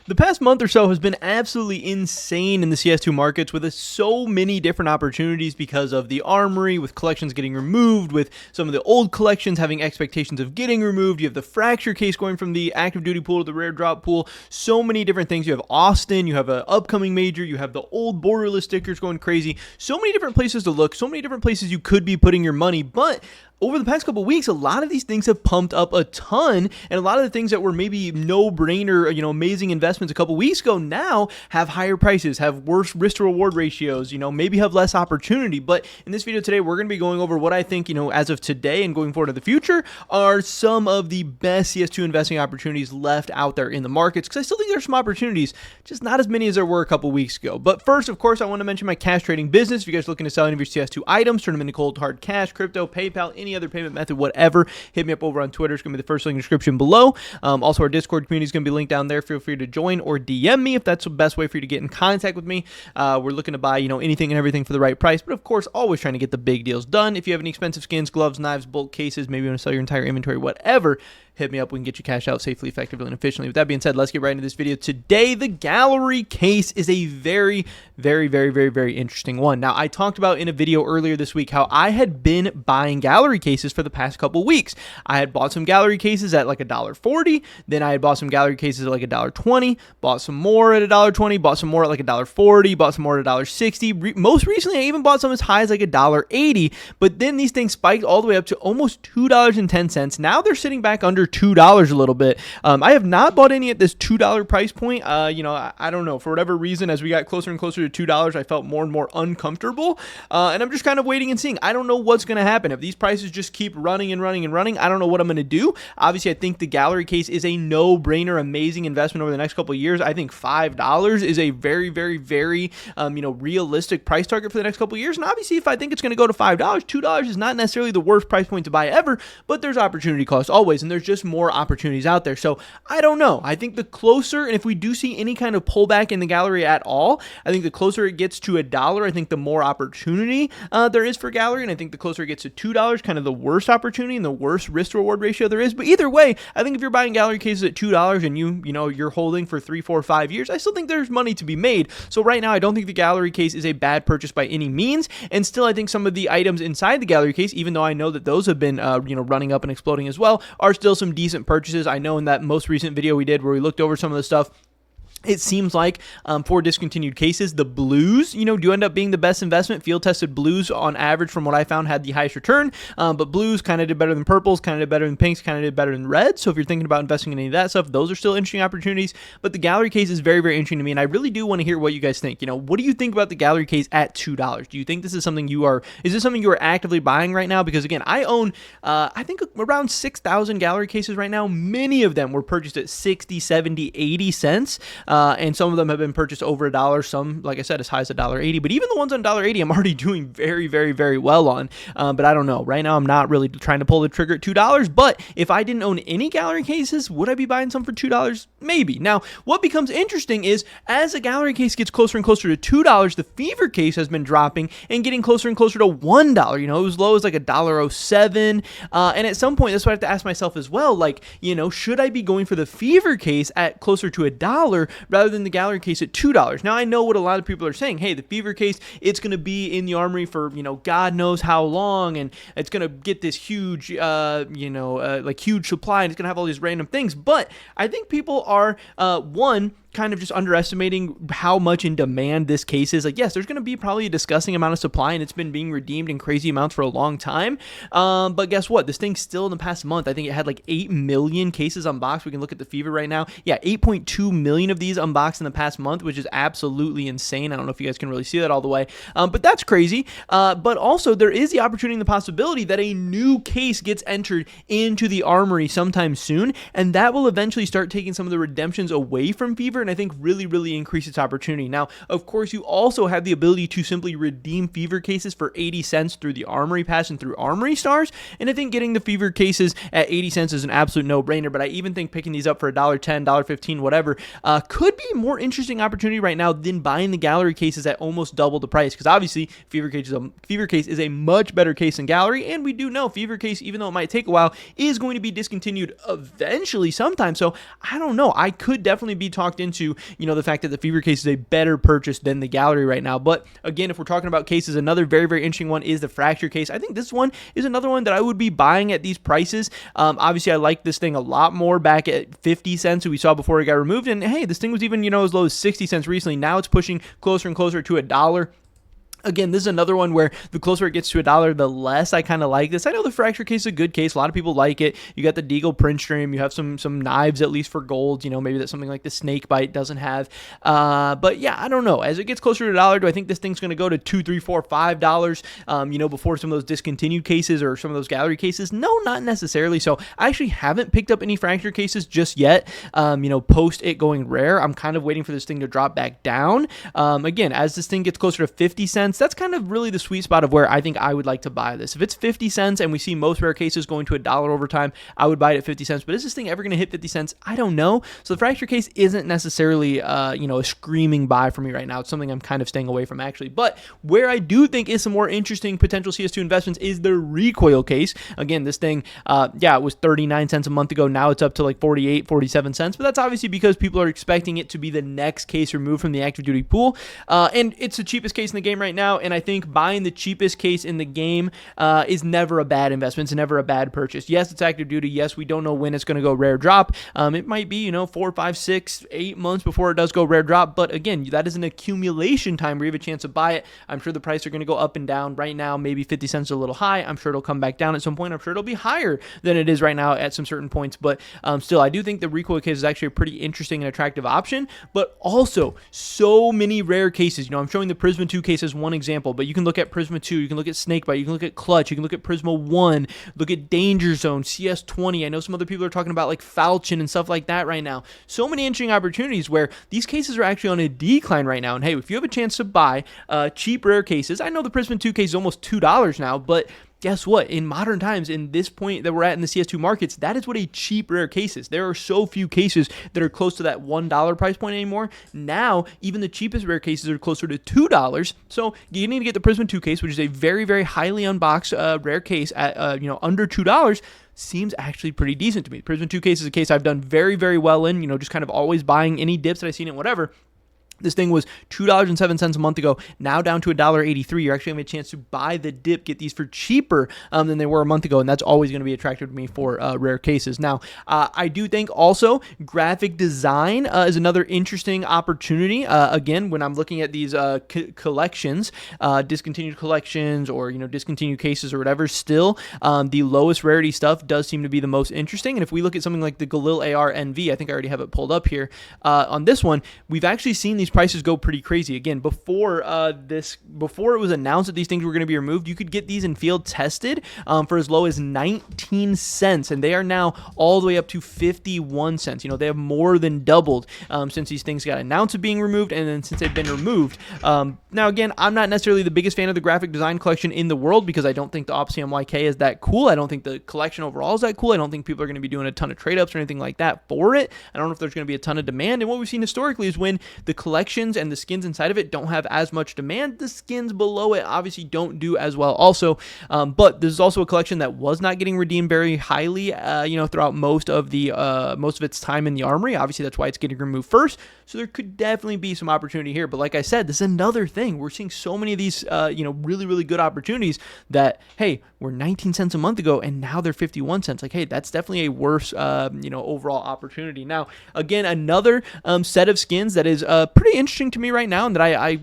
The past month or so has been absolutely insane in the CS2 markets with so many different opportunities because of the armory, with collections getting removed, with some of the old collections having expectations of getting removed. You have the fracture case going from the active duty pool to the rare drop pool. So many different things. You have Austin, you have an upcoming major, you have the old borderless stickers going crazy. So many different places to look, so many different places you could be putting your money, but over the past couple of weeks, a lot of these things have pumped up a ton, and a lot of the things that were maybe no-brainer, amazing investments a couple weeks ago now have higher prices, have worse risk-to-reward ratios, maybe have less opportunity. But in this video today, we're going to be going over what I think, as of today and going forward to the future, are some of the best CS2 investing opportunities left out there in the markets, because I still think there's some opportunities, just not as many as there were a couple weeks ago. But first, of course, I want to mention my cash trading business. If you guys are looking to sell any of your CS2 items, turn them into cold hard cash, crypto, PayPal, any other payment method, whatever, hit me up over on Twitter. It's going to be the first link in the description below. Also, our Discord community is going to be linked down there. Feel free to join or DM me if that's the best way for you to get in contact with me. We're looking to buy, anything and everything for the right price, but of course, always trying to get the big deals done. If you have any expensive skins, gloves, knives, bulk cases, maybe you want to sell your entire inventory, whatever, hit me up. We can get you cash out safely, effectively, and efficiently. With that being said, let's get right into this video. Today, the gallery case is a very, very, very, very, very interesting one. Now, I talked about in a video earlier this week how I had been buying gallery cases for the past couple weeks. I had bought some gallery cases at like $1.40. Then I had bought some gallery cases at like $1.20. Bought some more at $1.20. Bought some more at like $1.40. Bought some more at $1.60. Most recently, I even bought some as high as like $1.80. But then these things spiked all the way up to almost $2.10. Now they're sitting back under $2 a little bit. I have not bought any at this $2 price point. I don't know, for whatever reason, as we got closer and closer to $2, I felt more and more uncomfortable. And I'm just kind of waiting and seeing. I don't know what's going to happen. If these prices just keep running and running and running, I don't know what I'm going to do. Obviously, I think the gallery case is a no-brainer, amazing investment over the next couple of years. I think $5 is a very, very, very, realistic price target for the next couple of years. And obviously, if I think it's going to go to $5, $2 is not necessarily the worst price point to buy ever, but there's opportunity cost always, and there's just more opportunities out there. So I don't know. I think the closer, and if we do see any kind of pullback in the gallery at all, I think the closer it gets to $1, I think the more opportunity there is for gallery, and I think the closer it gets to $2, kind of the worst opportunity and the worst risk to reward ratio there is. But either way, I think if you're buying gallery cases at $2 and you're holding for 3, 4, 5 years, I still think there's money to be made. So right now, I don't think the gallery case is a bad purchase by any means, and still I think some of the items inside the gallery case, even though I know that those have been running up and exploding as well, are still some decent purchases. I know in that most recent video we did where we looked over some of the stuff, it seems like for discontinued cases, the blues, do end up being the best investment. Field-tested blues, on average, from what I found, had the highest return. But blues kind of did better than purples, kind of did better than pinks, kind of did better than reds. So if you're thinking about investing in any of that stuff, those are still interesting opportunities. But the gallery case is very, very interesting to me, and I really do want to hear what you guys think. What do you think about the gallery case at $2? Do you think this is something you are actively buying right now? Because again, I own, I think around 6,000 gallery cases right now. Many of them were purchased at 60, 70, 80 cents. And some of them have been purchased over $1. Some, like I said, as high as $1.80. But even the ones on $1.80, I'm already doing very, very, very well on. But I don't know. Right now, I'm not really trying to pull the trigger at $2. But if I didn't own any gallery cases, would I be buying some for $2? Maybe. Now, what becomes interesting is as a gallery case gets closer and closer to $2, the fever case has been dropping and getting closer and closer to $1. It was low as like $1.07. And at some point, that's what I have to ask myself as well. Like, should I be going for the fever case at closer to $1 rather than the gallery case at $2? Now, I know what a lot of people are saying. Hey, the fever case, it's going to be in the armory for, God knows how long, and it's going to get this huge, huge supply, and it's going to have all these random things. But I think people are, kind of just underestimating how much in demand this case is. Like, yes, there's going to be probably a disgusting amount of supply, and it's been being redeemed in crazy amounts for a long time. But guess what? This thing still in the past month, I think it had like 8 million cases unboxed. We can look at the fever right now. Yeah, 8.2 million of these unboxed in the past month, which is absolutely insane. I don't know if you guys can really see that all the way, but that's crazy. But also, there is the opportunity and the possibility that a new case gets entered into the armory sometime soon, and that will eventually start taking some of the redemptions away from fever, and I think really, really increase its opportunity. Now, of course, you also have the ability to simply redeem fever cases for 80 cents through the Armory Pass and through Armory Stars, and I think getting the fever cases at 80 cents is an absolute no-brainer, but I even think picking these up for $1.10, $1.15, whatever, could be a more interesting opportunity right now than buying the gallery cases at almost double the price, because obviously Fever Case is a much better case than gallery, and we do know Fever Case, even though it might take a while, is going to be discontinued eventually sometime. So I don't know. I could definitely be talked into, the fact that the Fever Case is a better purchase than the gallery right now. But again, if we're talking about cases, another very, very interesting one is the Fracture Case. I think this one is another one that I would be buying at these prices. Obviously, I like this thing a lot more back at 50 cents, we saw before it got removed. And hey, this thing was even, as low as 60 cents recently. Now it's pushing closer and closer to $1. Again, this is another one where the closer it gets to $1, the less I kind of like this. I know the Fracture Case is a good case. A lot of people like it. You got the Deagle print stream. You have some knives, at least for gold. Maybe that's something like the Snake Bite doesn't have. But yeah, I don't know. As it gets closer to $1, do I think this thing's going to go to $2, $3, $4, $5, before some of those discontinued cases or some of those gallery cases? No, not necessarily. So I actually haven't picked up any Fracture Cases just yet, post it going rare. I'm kind of waiting for this thing to drop back down. Again, as this thing gets closer to 50 cents, that's kind of really the sweet spot of where I think I would like to buy this. If it's 50 cents and we see most rare cases going to $1 over time, I would buy it at 50 cents. But is this thing ever going to hit 50 cents? I don't know. So the Fracture Case isn't necessarily, a screaming buy for me right now. It's something I'm kind of staying away from, actually. But where I do think is some more interesting potential CS2 investments is the Recoil Case. Again, this thing, it was 39 cents a month ago. Now it's up to like 48, 47 cents. But that's obviously because people are expecting it to be the next case removed from the active duty pool. And it's the cheapest case in the game right now. And I think buying the cheapest case in the game is never a bad investment. It's never a bad purchase. Yes, it's active duty. Yes, we don't know when it's going to go rare drop. It might be, 4, 5, 6, 8 months before it does go rare drop. But again, that is an accumulation time where you have a chance to buy it. I'm sure the price are going to go up and down. Right now, maybe 50 cents is a little high. I'm sure it'll come back down at some point. I'm sure it'll be higher than it is right now at some certain points. But still, I do think the Recoil Case is actually a pretty interesting and attractive option. But also, so many rare cases. I'm showing the Prisma 2 case as one example, but you can look at Prisma 2, you can look at Snakebite, you can look at Clutch, you can look at Prisma 1, look at Danger Zone, CS20. I know some other people are talking about like Falchion and stuff like that right now. So many interesting opportunities where these cases are actually on a decline right now. And hey, if you have a chance to buy cheap rare cases, I know the Prisma 2 case is almost $2 now, but guess what? In modern times, in this point that we're at in the CS2 markets, that is what a cheap rare case is. There are so few cases that are close to that $1 price point anymore. Now, even the cheapest rare cases are closer to $2. So you need to get the Prisma 2 case, which is a very, very highly unboxed rare case at under $2. Seems actually pretty decent to me. Prisma 2 case is a case I've done very, very well in. Just kind of always buying any dips that I've seen it, whatever. This thing was $2.07 a month ago, now down to $1.83. You're actually going to have a chance to buy the dip, get these for cheaper than they were a month ago, and that's always going to be attractive to me for rare cases. Now, I do think also graphic design is another interesting opportunity. Again, when I'm looking at these collections, discontinued collections or discontinued cases or whatever, still the lowest rarity stuff does seem to be the most interesting. And if we look at something like the Galil AR NV, I think I already have it pulled up here. On this one, we've actually seen these prices go pretty crazy. Again, before it was announced that these things were going to be removed, you could get these in field tested for as low as 19 cents, and they are now all the way up to 51 cents. They have more than doubled since these things got announced of being removed, and then since they've been removed. Now, again, I'm not necessarily the biggest fan of the graphic design collection in the world because I don't think the Opsium YK is that cool. I don't think the collection overall is that cool. I don't think people are going to be doing a ton of trade-ups or anything like that for it. I don't know if there's going to be a ton of demand, and what we've seen historically is when the collections and the skins inside of it don't have as much demand, the skins below it obviously don't do as well also. But this is also a collection that was not getting redeemed very highly throughout most of its time in the armory. Obviously that's why it's getting removed first, so there could definitely be some opportunity here. But like I said, this is another thing. We're seeing so many of these really, really good opportunities that, hey, were 19 cents a month ago and now they're 51 cents. Like, hey, that's definitely a worse overall opportunity. Now, again, another set of skins that is pretty interesting to me right now, and that I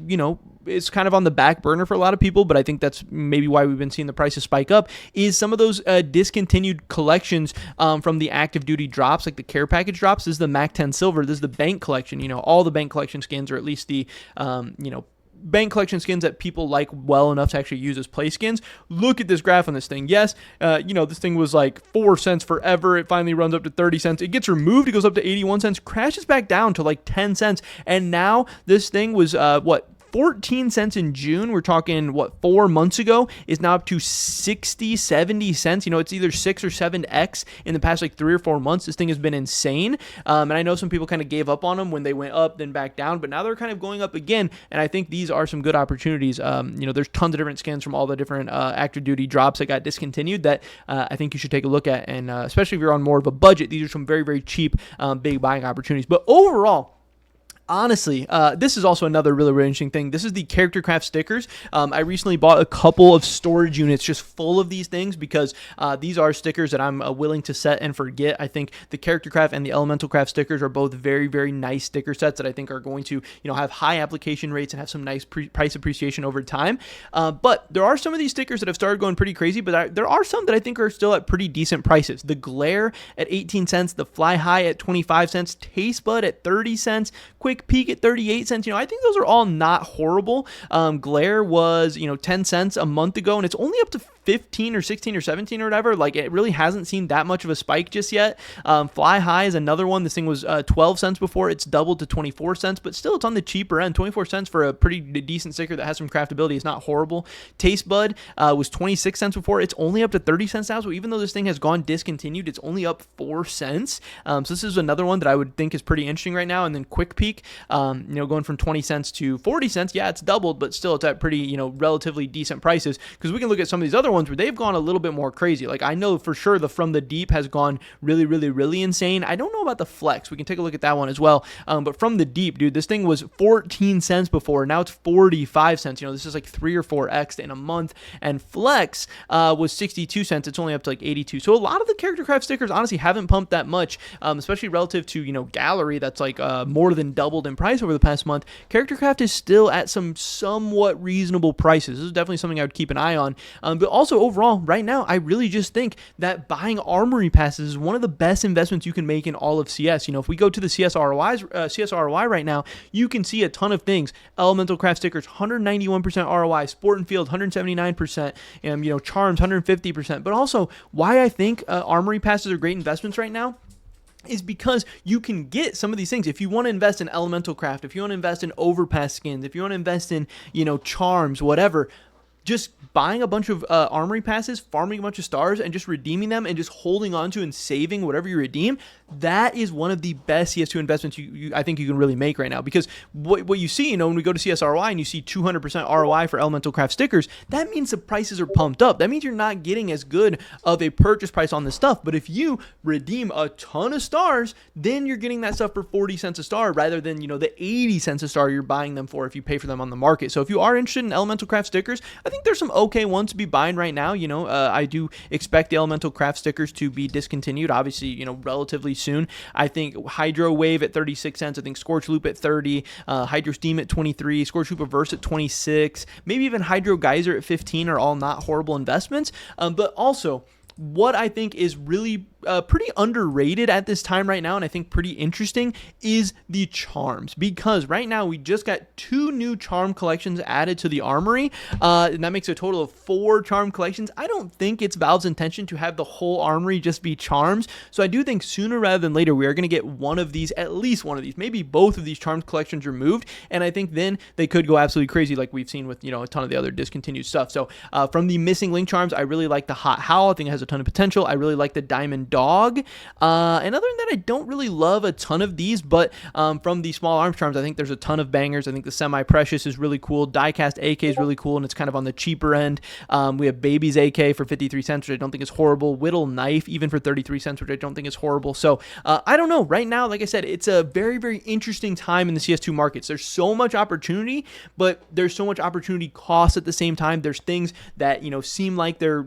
it's kind of on the back burner for a lot of people, but I think that's maybe why we've been seeing the prices spike up, is some of those discontinued collections from the active duty drops, like the care package drops. This is the Mac 10 Silver. This is the bank collection. All the bank collection skins, or at least the bank collection skins that people like well enough to actually use as play skins. Look at this graph on this thing. Yes, this thing was like 4 cents forever. It finally runs up to 30 cents. It gets removed. It goes up to 81 cents, crashes back down to like 10 cents. And now this thing was, 14 cents in June. We're talking, 4 months ago, is now up to 60, 70 cents. It's either 6 or 7x in the past 3 or 4 months. This thing has been insane. And I know some people kind of gave up on them when they went up, then back down, but now they're kind of going up again. And I think these are some good opportunities. There's tons of different skins from all the different active duty drops that got discontinued that I think you should take a look at. And especially if you're on more of a budget, these are some very, very cheap, big buying opportunities. But overall, honestly, this is also another really, really interesting thing. This is the character craft stickers. I recently bought a couple of storage units just full of these things because these are stickers that I'm willing to set and forget. I think the character craft and the elemental craft stickers are both very, very nice sticker sets that I think are going to, have high application rates and have some nice price appreciation over time. But there are some of these stickers that have started going pretty crazy, but there are some that I think are still at pretty decent prices. The Glare at 18 cents, the Fly High at 25 cents, Taste Bud at 30 cents, Quick Peek at 38 cents. I think those are all not horrible. Glare was, 10 cents a month ago, and it's only up to 15 or 16 or 17 or whatever. It really hasn't seen that much of a spike just yet. Fly High is another one. This thing was 12 cents before. It's doubled to 24 cents, but still it's on the cheaper end. 24 cents for a pretty decent sticker that has some craftability is not horrible. Taste Bud was 26 cents before. It's only up to 30 cents now. So even though this thing has gone discontinued, it's only up 4 cents. So this is another one that I would think is pretty interesting right now. And then Quick Peek, going from 20 cents to 40 cents. Yeah, it's doubled, but still it's at pretty, relatively decent prices, because we can look at some of these other ones where they've gone a little bit more crazy. I know for sure the From the Deep has gone really, really, really insane. I don't know about the Flex. We can take a look at that one as well. But From the Deep, dude, this thing was 14 cents before. Now it's 45 cents. This is 3 or 4x in a month. And Flex was 62 cents. It's only up to 82. So a lot of the character craft stickers honestly haven't pumped that much, especially relative to, Gallery that's more than doubled in price over the past month. Character craft is still at some somewhat reasonable prices. This is definitely something I would keep an eye on. But also overall, right now, I really just think that buying armory passes is one of the best investments you can make in all of CS. If we go to the CS ROI right now, you can see a ton of things. Elemental craft stickers, 191% ROI. Sport and Field, 179%. And, Charms, 150%. But also, why I think armory passes are great investments right now is because you can get some of these things. If you want to invest in elemental craft, if you want to invest in overpass skins, if you want to invest in, charms, whatever, just buying a bunch of armory passes, farming a bunch of stars, and just redeeming them and just holding on to and saving whatever you redeem, that is one of the best CS2 investments I think you can really make right now. Because what you see, when we go to CSROI and you see 200% ROI for elemental craft stickers, that means the prices are pumped up. That means you're not getting as good of a purchase price on this stuff. But if you redeem a ton of stars, then you're getting that stuff for 40 cents a star rather than, the 80 cents a star you're buying them for if you pay for them on the market. So if you are interested in elemental craft stickers, I think there's some okay ones to be buying right now. I do expect the elemental craft stickers to be discontinued, obviously, relatively soon. I think Hydro Wave at 36 cents. I think Scorch Loop at 30, Hydro Steam at 23, Scorch Loop Reverse at 26, maybe even Hydro Geyser at 15 are all not horrible investments. But also, what I think is really pretty underrated at this time right now, and I think pretty interesting, is the charms. Because right now we just got 2 new charm collections added to the armory, and that makes a total of 4 charm collections. I don't think it's Valve's intention to have the whole armory just be charms, so I do think sooner rather than later we are going to get one of these, at least one of these, maybe both of these charm collections removed, and I think then they could go absolutely crazy like we've seen with, a ton of the other discontinued stuff. So from the missing link charms, I really like the Hot Howl. I think it has a ton of potential. I really like the Diamond Dog. And other than that, I don't really love a ton of these, but from the small arms charms, I think there's a ton of bangers. I think the Semi-Precious is really cool. Diecast AK is really cool, and it's kind of on the cheaper end. We have Baby's AK for 53 cents, which I don't think is horrible. Whittle Knife, even for 33 cents, which I don't think is horrible. So I don't know. Right now, like I said, it's a very, very interesting time in the CS2 markets. There's so much opportunity, but there's so much opportunity cost at the same time. There's things that, seem like they're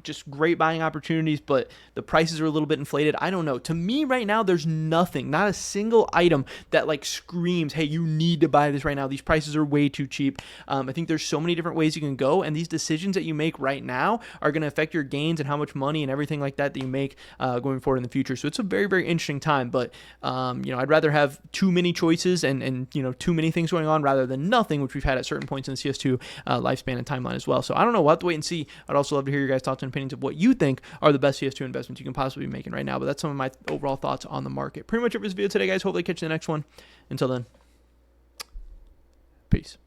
just great buying opportunities, but the prices are a little bit inflated. I don't know. To me right now, there's nothing, not a single item that screams, hey, you need to buy this right now. These prices are way too cheap. I think there's so many different ways you can go, and these decisions that you make right now are going to affect your gains and how much money and everything like that you make going forward in the future. So it's a very, very interesting time, but I'd rather have too many choices and too many things going on rather than nothing, which we've had at certain points in the CS2 lifespan and timeline as well. So I don't know. We'll have to wait and see. I'd also love to hear your guys' thoughts and opinions of what you think are the best CS2 investments you can possibly be making right now. But that's some of my overall thoughts on the market. Pretty much it for this video today, guys. Hopefully catch you in the next one. Until then, peace.